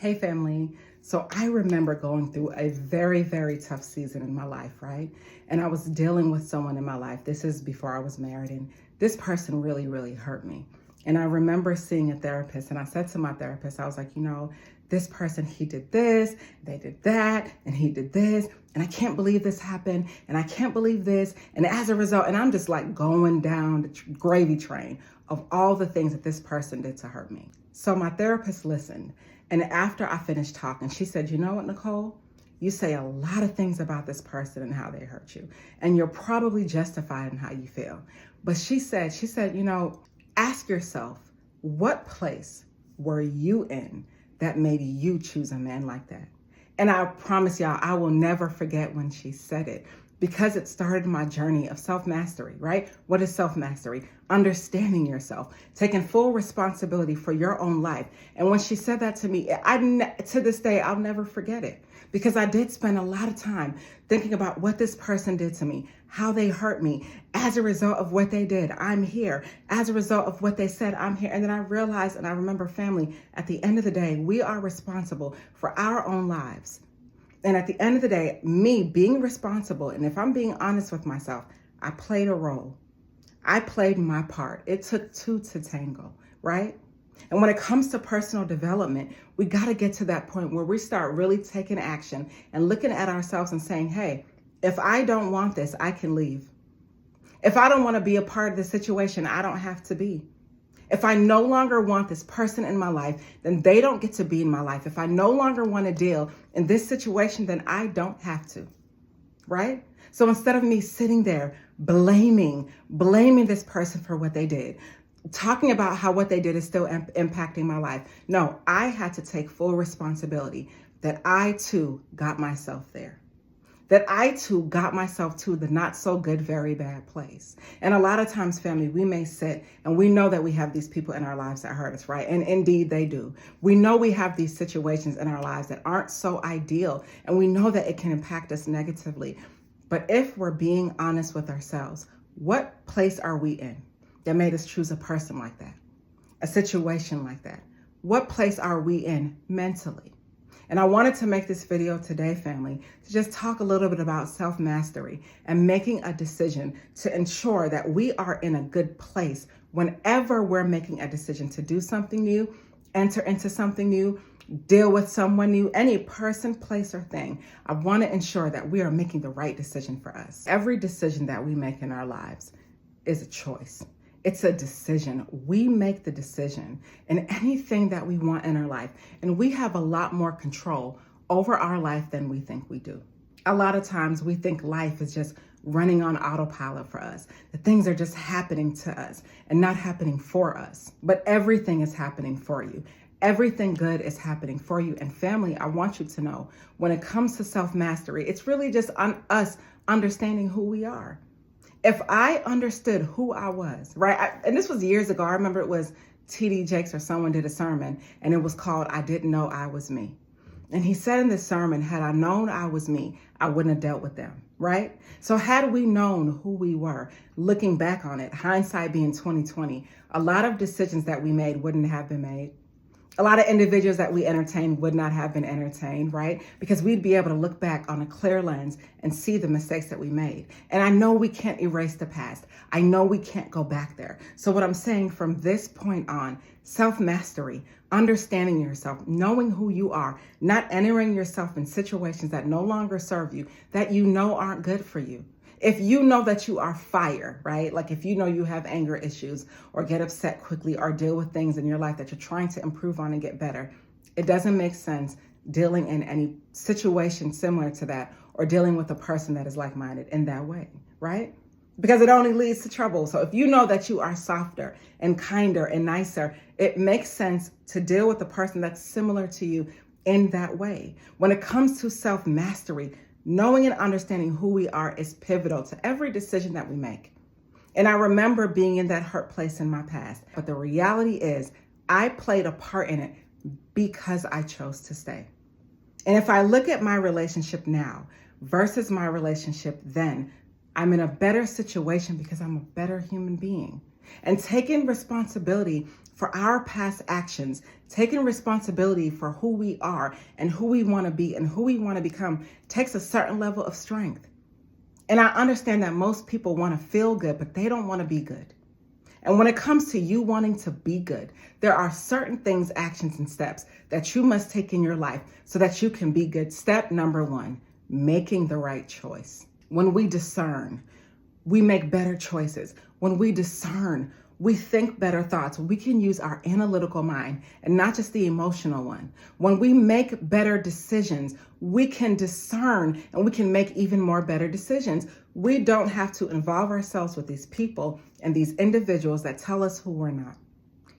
Hey family. So I remember going through a very, very tough season in my life, right? And I was dealing with someone in my life. This is before I was married, and this person really, really hurt me. And I remember seeing a therapist, and I said to my therapist, I was like, this person, he did this, they did that, and he did this, and I can't believe this happened, and I can't believe this. And as a result, and I'm just like going down the gravy train of all the things that this person did to hurt me. So my therapist listened. And after I finished talking, she said, you know what, Nicole? You say a lot of things about this person and how they hurt you. And you're probably justified in how you feel. But she said, ask yourself, what place were you in that made you choose a man like that? And I promise y'all, I will never forget when she said it, because it started my journey of self-mastery, right? What is self-mastery? Understanding yourself, taking full responsibility for your own life. And when she said that to me, to this day, I'll never forget it, because I did spend a lot of time thinking about what this person did to me, how they hurt me. As a result of what they did, I'm here. As a result of what they said, I'm here. And then I realized, and I remember, family, at the end of the day, we are responsible for our own lives. And at the end of the day, me being responsible, and if I'm being honest with myself, I played a role. I played my part. It took two to tango, right? And when it comes to personal development, we got to get to that point where we start really taking action and looking at ourselves and saying, hey, if I don't want this, I can leave. If I don't want to be a part of the situation, I don't have to be. If I no longer want this person in my life, then they don't get to be in my life. If I no longer want to deal in this situation, then I don't have to, right? So instead of me sitting there blaming this person for what they did, talking about how what they did is still impacting my life, no, I had to take full responsibility that I too got myself there. That I too got myself to the not so good, very bad place. And a lot of times, family, we may sit and we know that we have these people in our lives that hurt us, right? And indeed they do. We know we have these situations in our lives that aren't so ideal, and we know that it can impact us negatively. But if we're being honest with ourselves, what place are we in that made us choose a person like that? A situation like that? What place are we in mentally? And I wanted to make this video today, family, to just talk a little bit about self-mastery and making a decision to ensure that we are in a good place whenever we're making a decision to do something new, enter into something new, deal with someone new, any person, place, or thing. I want to ensure that we are making the right decision for us. Every decision that we make in our lives is a choice. It's a decision. We make the decision in anything that we want in our life. And we have a lot more control over our life than we think we do. A lot of times we think life is just running on autopilot for us, that things are just happening to us and not happening for us. But everything is happening for you. Everything good is happening for you. And family, I want you to know, when it comes to self-mastery, it's really just on us understanding who we are. If I understood who I was, right? And this was years ago. I remember it was T.D. Jakes or someone did a sermon, and it was called, I Didn't Know I Was Me. And he said in this sermon, had I known I was me, I wouldn't have dealt with them, right? So had we known who we were, looking back on it, hindsight being 2020, a lot of decisions that we made wouldn't have been made. A lot of individuals that we entertained would not have been entertained, right? Because we'd be able to look back on a clear lens and see the mistakes that we made. And I know we can't erase the past. I know we can't go back there. So what I'm saying from this point on, self-mastery, understanding yourself, knowing who you are, not entering yourself in situations that no longer serve you, that you know aren't good for you. If you know that you are fire, right? Like if you know you have anger issues or get upset quickly or deal with things in your life that you're trying to improve on and get better, it doesn't make sense dealing in any situation similar to that or dealing with a person that is like-minded in that way, right? Because it only leads to trouble. So if you know that you are softer and kinder and nicer, it makes sense to deal with a person that's similar to you in that way. When it comes to self-mastery, knowing and understanding who we are is pivotal to every decision that we make. And I remember being in that hurt place in my past. But the reality is I played a part in it because I chose to stay. And if I look at my relationship now versus my relationship then, I'm in a better situation because I'm a better human being. And taking responsibility for our past actions, taking responsibility for who we are and who we want to be and who we want to become takes a certain level of strength. And I understand that most people want to feel good, but they don't want to be good. And when it comes to you wanting to be good, there are certain things, actions, and steps that you must take in your life so that you can be good. Step number 1, making the right choice. When we discern, we make better choices. When we discern, we think better thoughts. We can use our analytical mind and not just the emotional one. When we make better decisions, we can discern and we can make even more better decisions. We don't have to involve ourselves with these people and these individuals that tell us who we're not.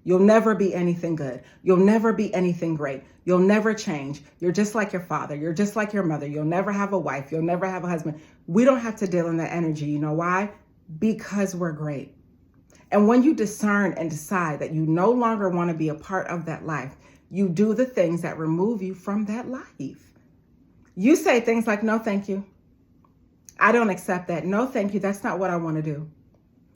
You'll never be anything good. You'll never be anything great. You'll never change. You're just like your father. You're just like your mother. You'll never have a wife. You'll never have a husband. We don't have to deal in that energy. You know why? Because we're great. And when you discern and decide that you no longer want to be a part of that life, you do the things that remove you from that life. You say things like, no, thank you. I don't accept that. No, thank you. That's not what I want to do.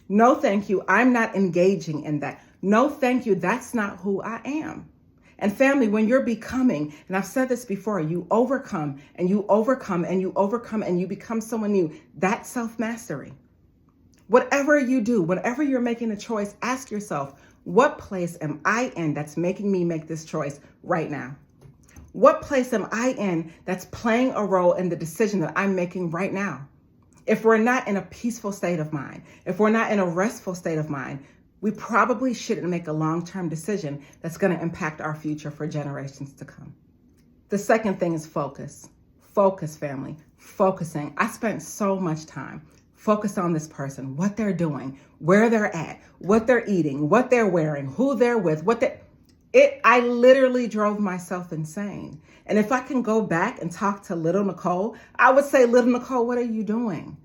No, thank you. I'm not engaging in that. No, thank you. That's not who I am. And family, when you're becoming, and I've said this before, you overcome and you overcome and you overcome and you become someone new. That's self-mastery. Whatever you do, whenever you're making a choice, ask yourself, what place am I in that's making me make this choice right now? What place am I in that's playing a role in the decision that I'm making right now? If we're not in a peaceful state of mind, if we're not in a restful state of mind, we probably shouldn't make a long-term decision that's going to impact our future for generations to come. The second thing is focus. Focus, family. Focusing. I spent so much time focused on this person, what they're doing, where they're at, what they're eating, what they're wearing, who they're with, I literally drove myself insane. And if I can go back and talk to little Nicole, I would say, little Nicole, what are you doing?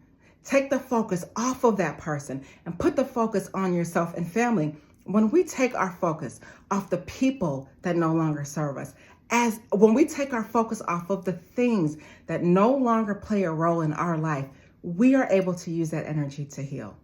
Take the focus off of that person and put the focus on yourself and family. When we take our focus off the people that no longer serve us, when we take our focus off of the things that no longer play a role in our life, we are able to use that energy to heal.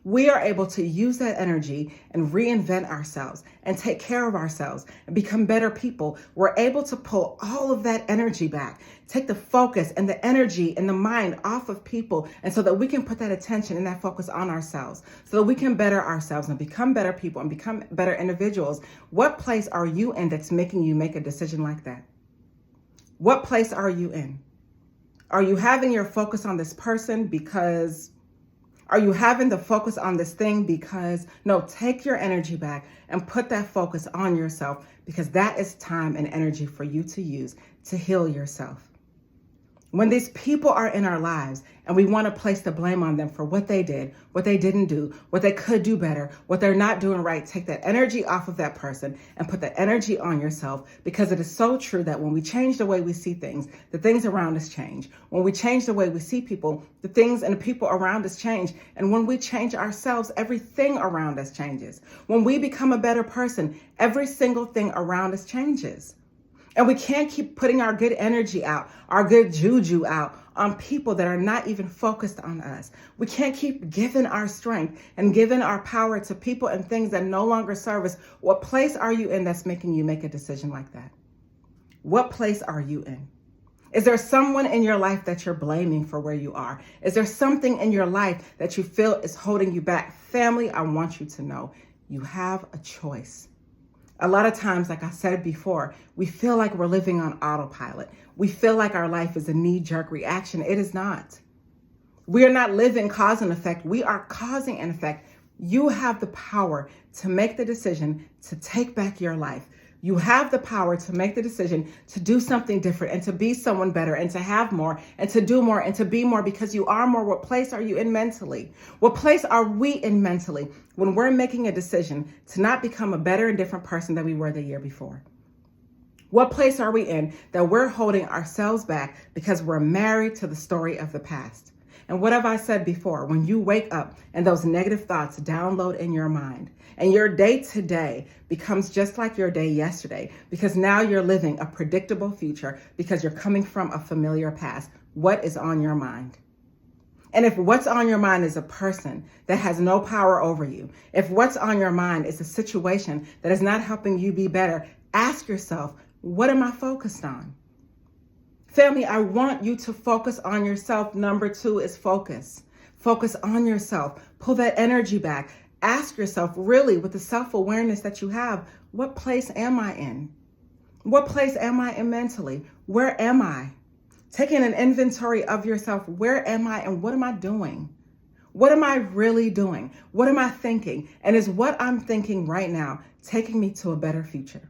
We are able to use that energy and reinvent ourselves and take care of ourselves and become better people. We're able to pull all of that energy back, take the focus and the energy and the mind off of people, and so that we can put that attention and that focus on ourselves so that we can better ourselves and become better people and become better individuals. What place are you in that's making you make a decision like that? What place are you in? Are you having your focus on this person because... Are you having the focus on this thing because... No, take your energy back and put that focus on yourself, because that is time and energy for you to use to heal yourself. When these people are in our lives and we want to place the blame on them for what they did, what they didn't do, what they could do better, what they're not doing right, take that energy off of that person and put the energy on yourself, because it is so true that when we change the way we see things, the things around us change. When we change the way we see people, the things and the people around us change. And when we change ourselves, everything around us changes. When we become a better person, every single thing around us changes. And we can't keep putting our good energy out, our good juju out on people that are not even focused on us. We can't keep giving our strength and giving our power to people and things that no longer serve us. What place are you in that's making you make a decision like that? What place are you in? Is there someone in your life that you're blaming for where you are? Is there something in your life that you feel is holding you back? Family, I want you to know you have a choice. A lot of times, like I said before, we feel like we're living on autopilot. We feel like our life is a knee-jerk reaction. It is not. We are not living cause and effect. We are causing an effect. You have the power to make the decision to take back your life. You have the power to make the decision to do something different and to be someone better and to have more and to do more and to be more, because you are more. What place are you in mentally? What place are we in mentally when we're making a decision to not become a better and different person than we were the year before? What place are we in that we're holding ourselves back because we're married to the story of the past? And what have I said before? When you wake up and those negative thoughts download in your mind and your day to day becomes just like your day yesterday, because now you're living a predictable future because you're coming from a familiar past, what is on your mind? And if what's on your mind is a person that has no power over you, if what's on your mind is a situation that is not helping you be better, ask yourself, what am I focused on? Family, I want you to focus on yourself. Number 2 is focus. Focus on yourself. Pull that energy back. Ask yourself, really, with the self-awareness that you have, what place am I in? What place am I in mentally? Where am I? Taking an inventory of yourself. Where am I and what am I doing? What am I really doing? What am I thinking? And is what I'm thinking right now taking me to a better future?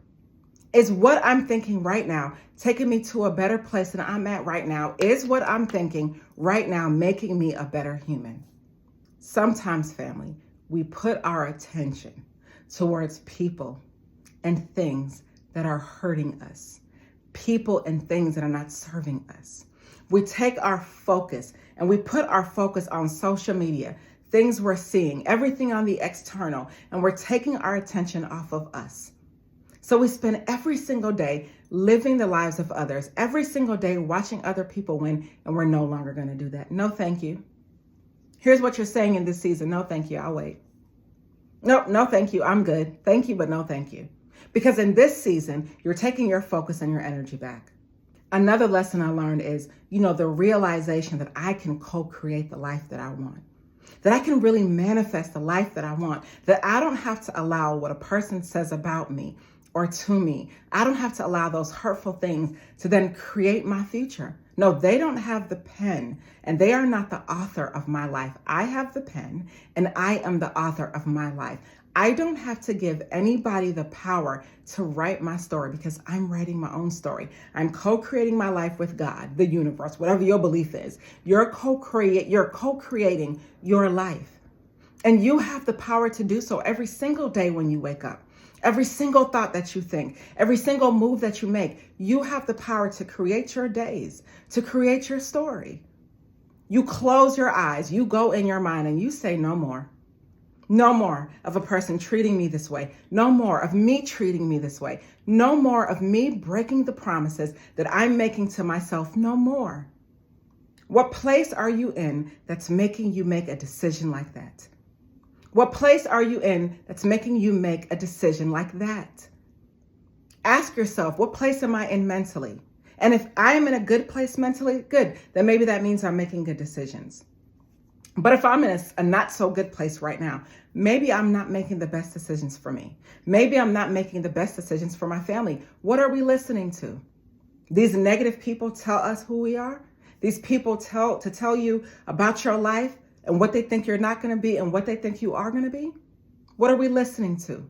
Is what I'm thinking right now taking me to a better place than I'm at right now? Is what I'm thinking right now making me a better human? Sometimes, family, we put our attention towards people and things that are hurting us, people and things that are not serving us. We take our focus and we put our focus on social media, things we're seeing, everything on the external, and we're taking our attention off of us. So we spend every single day living the lives of others, every single day watching other people win, and we're no longer going to do that. No, thank you. Here's what you're saying in this season. No, thank you. I'll wait. No, thank you. I'm good. Thank you, but no, thank you. Because in this season, you're taking your focus and your energy back. Another lesson I learned is, the realization that I can co-create the life that I want, that I can really manifest the life that I want, that I don't have to allow what a person says about me or to me. I don't have to allow those hurtful things to then create my future. No, they don't have the pen and they are not the author of my life. I have the pen and I am the author of my life. I don't have to give anybody the power to write my story because I'm writing my own story. I'm co-creating my life with God, the universe, whatever your belief is. You're co-creating your life. And you have the power to do so every single day when you wake up. Every single thought that you think, every single move that you make, you have the power to create your days, to create your story. You close your eyes, you go in your mind and you say no more. No more of a person treating me this way. No more of me treating me this way. No more of me breaking the promises that I'm making to myself. No more. What place are you in that's making you make a decision like that? What place are you in that's making you make a decision like that? Ask yourself, what place am I in mentally? And if I am in a good place mentally, good, then maybe that means I'm making good decisions. But if I'm in a not so good place right now, maybe I'm not making the best decisions for me. Maybe I'm not making the best decisions for my family. What are we listening to? These negative people tell us who we are. These people tell you about your life and what they think you're not going to be and what they think you are going to be. What are we listening to?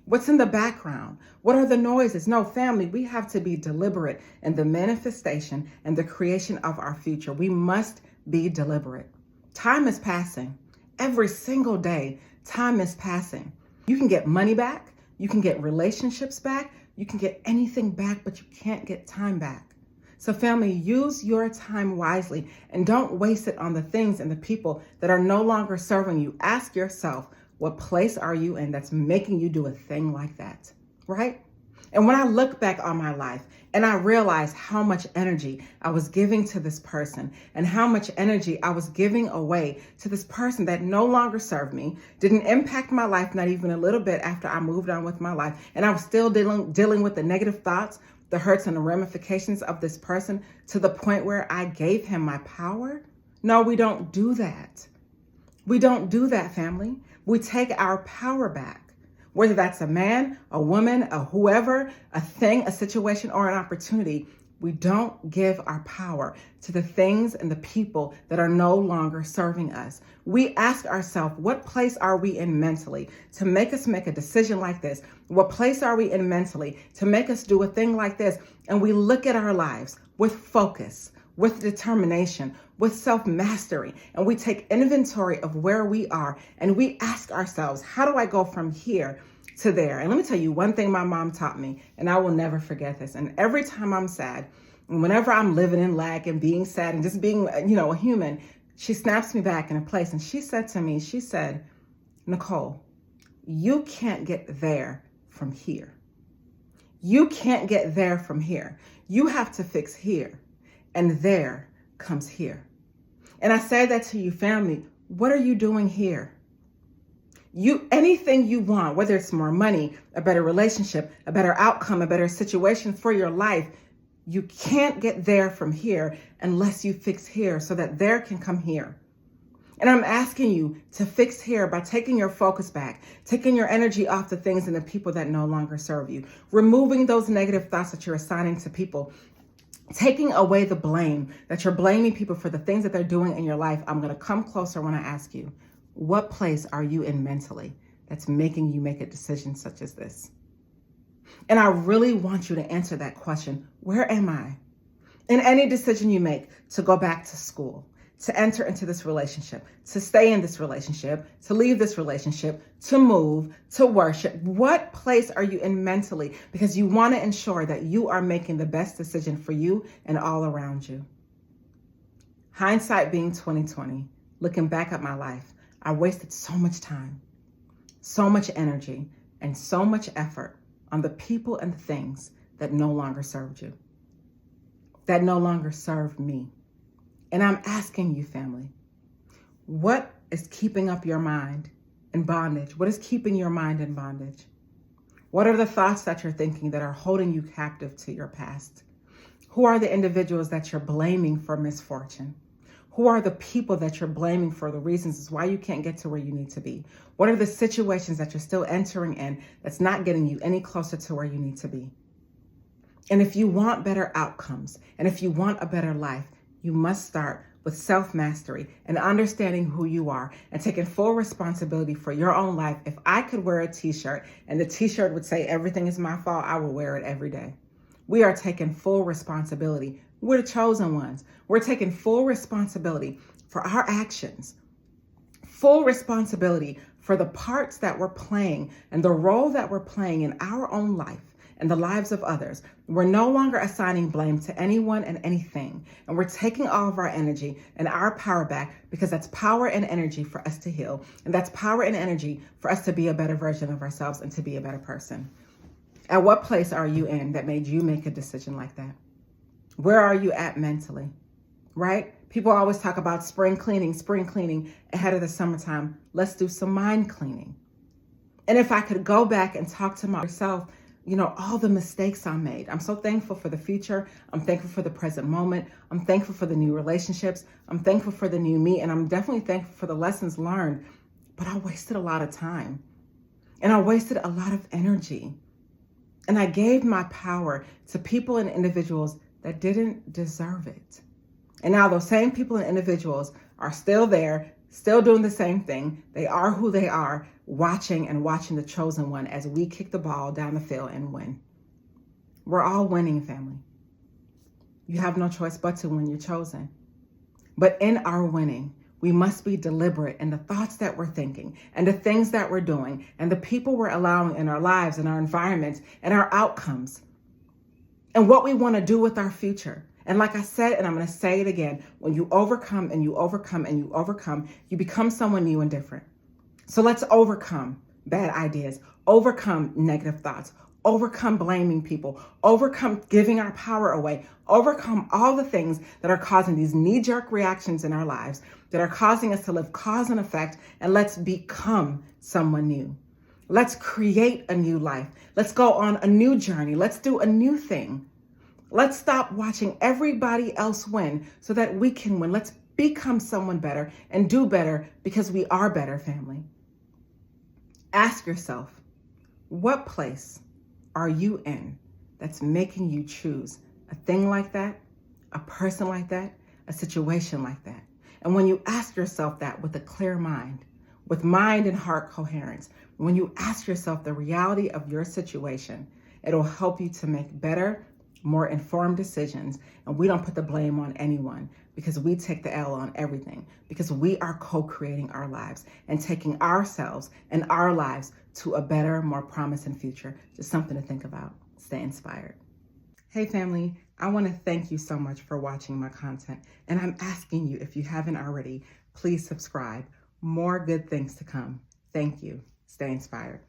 What's in the background? What are the noises? No, family, we have to be deliberate in the manifestation and the creation of our future. We must be deliberate. Time is passing. Every single day, time is passing. You can get money back. You can get relationships back. You can get anything back, but you can't get time back. So family, use your time wisely and don't waste it on the things and the people that are no longer serving you. Ask yourself, what place are you in that's making you do a thing like that, right? And when I look back on my life and I realize how much energy I was giving to this person and how much energy I was giving away to this person that no longer served me, didn't impact my life, not even a little bit after I moved on with my life, and I was still dealing with the negative thoughts, the hurts and the ramifications of this person to the point where I gave him my power? No, we don't do that. We don't do that, family. We take our power back, whether that's a man, a woman, a whoever, a thing, a situation, or an opportunity. We don't give our power to the things and the people that are no longer serving us. We ask ourselves, what place are we in mentally to make us make a decision like this? What place are we in mentally to make us do a thing like this? And we look at our lives with focus, with determination, with self-mastery, and we take inventory of where we are and we ask ourselves, how do I go from here to there? And let me tell you one thing my mom taught me, and I will never forget this. And every time I'm sad, and whenever I'm living in lack and being sad and just being, a human, she snaps me back in a place. And she said to me, Nicole, you can't get there from here. You can't get there from here. You have to fix here. And there comes here. And I say that to you, family. What are you doing here? Anything you want, whether it's more money, a better relationship, a better outcome, a better situation for your life, you can't get there from here unless you fix here so that there can come here. And I'm asking you to fix here by taking your focus back, taking your energy off the things and the people that no longer serve you, removing those negative thoughts that you're assigning to people, taking away the blame that you're blaming people for the things that they're doing in your life. I'm going to come closer when I ask you, what place are you in mentally that's making you make a decision such as this? And I really want you to answer that question. Where am I? In any decision you make to go back to school, to enter into this relationship, to stay in this relationship, to leave this relationship, to move, to worship, what place are you in mentally? Because you want to ensure that you are making the best decision for you and all around you. Hindsight being 2020, looking back at my life, I wasted so much time, so much energy, and so much effort on the people and the things that no longer served you, that no longer served me. And I'm asking you, family, what is keeping up your mind in bondage? What is keeping your mind in bondage? What are the thoughts that you're thinking that are holding you captive to your past? Who are the individuals that you're blaming for misfortune? Who are the people that you're blaming for the reasons why you can't get to where you need to be? What are the situations that you're still entering in that's not getting you any closer to where you need to be? And if you want better outcomes, and if you want a better life, you must start with self-mastery and understanding who you are and taking full responsibility for your own life. If I could wear a t-shirt and the t-shirt would say everything is my fault, I would wear it every day. We are taking full responsibility. We're the chosen ones. We're taking full responsibility for our actions, full responsibility for the parts that we're playing and the role that we're playing in our own life and the lives of others. We're no longer assigning blame to anyone and anything. And we're taking all of our energy and our power back because that's power and energy for us to heal. And that's power and energy for us to be a better version of ourselves and to be a better person. At what place are you in that made you make a decision like that? Where are you at mentally, right? People always talk about spring cleaning ahead of the summertime. Let's do some mind cleaning. And if I could go back and talk to myself, all the mistakes I made. I'm so thankful for the future. I'm thankful for the present moment. I'm thankful for the new relationships. I'm thankful for the new me. And I'm definitely thankful for the lessons learned. But I wasted a lot of time. And I wasted a lot of energy. And I gave my power to people and individuals that didn't deserve it. And now those same people and individuals are still there, still doing the same thing. They are who they are, watching the chosen one as we kick the ball down the field and win. We're all winning, family. You have no choice but to win. You're chosen. But in our winning, we must be deliberate in the thoughts that we're thinking and the things that we're doing and the people we're allowing in our lives and our environments and our outcomes and what we want to do with our future. And like I said, and I'm going to say it again, when you overcome and you overcome and you overcome, you become someone new and different. So let's overcome bad ideas, overcome negative thoughts, overcome blaming people, overcome giving our power away, overcome all the things that are causing these knee-jerk reactions in our lives, that are causing us to live cause and effect, and let's become someone new. Let's create a new life. Let's go on a new journey. Let's do a new thing. Let's stop watching everybody else win so that we can win. Let's become someone better and do better because we are better, family. Ask yourself, what place are you in that's making you choose a thing like that, a person like that, a situation like that? And when you ask yourself that with a clear mind, with mind and heart coherence, when you ask yourself the reality of your situation, it'll help you to make better, more informed decisions. And we don't put the blame on anyone because we take the L on everything, because we are co-creating our lives and taking ourselves and our lives to a better, more promising future. Just something to think about. Stay inspired. Hey family, I want to thank you so much for watching my content. And I'm asking you, if you haven't already, please subscribe. More good things to come. Thank you. Stay inspired.